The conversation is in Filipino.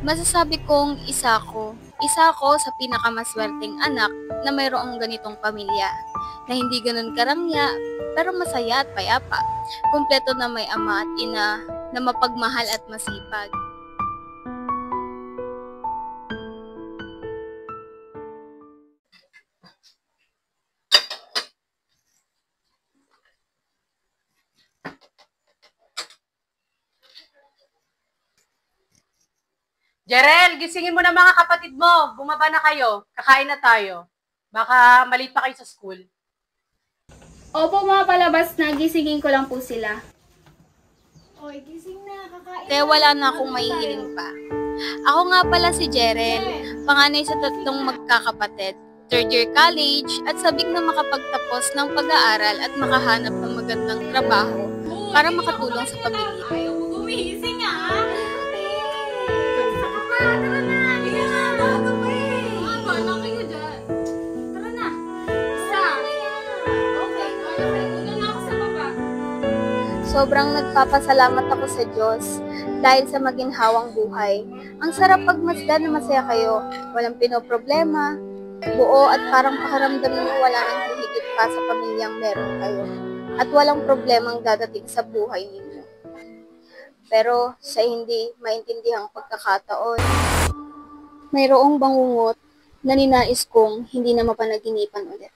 Masasabi kong isa ko. Isa ako sa pinakamaswerteng anak na mayroong ganitong pamilya, na hindi ganun karamya, pero masaya at payapa. Kumpleto na may ama at ina na mapagmahal at masipag. Jerel, gisingin mo na mga kapatid mo. Bumaba na kayo. Kakain na tayo. Baka mali pa kayo sa school. Opo mga palabas na, gisingin ko lang po sila. Oy, gising na, kakain Kaya wala na akong mahihiling pa. Ako nga pala si Jerel, panganay sa tatlong magkakapatid, third year college, at sabik na makapagtapos ng pag-aaral at makahanap ng magandang trabaho para makatulong sa pamilya. Ayaw mo gumising Tara na! Hindi na! Bago pa Bahala kayo dyan. Tara na! Isa! Okay, una na ako sa baba. Sobrang nagpapasalamat ako sa Diyos dahil sa maginhawang buhay. Ang sarap pagmasdan na masaya kayo, walang pinoproblema, buo at parang pakiramdam nyo wala nang hihigit pa sa pamilyang meron kayo at walang problemang dadating sa buhay ninyo. Pero sa hindi maintindihang pagkakataon, mayroong bangungot na ninais kong hindi na mapanaginipan ulit.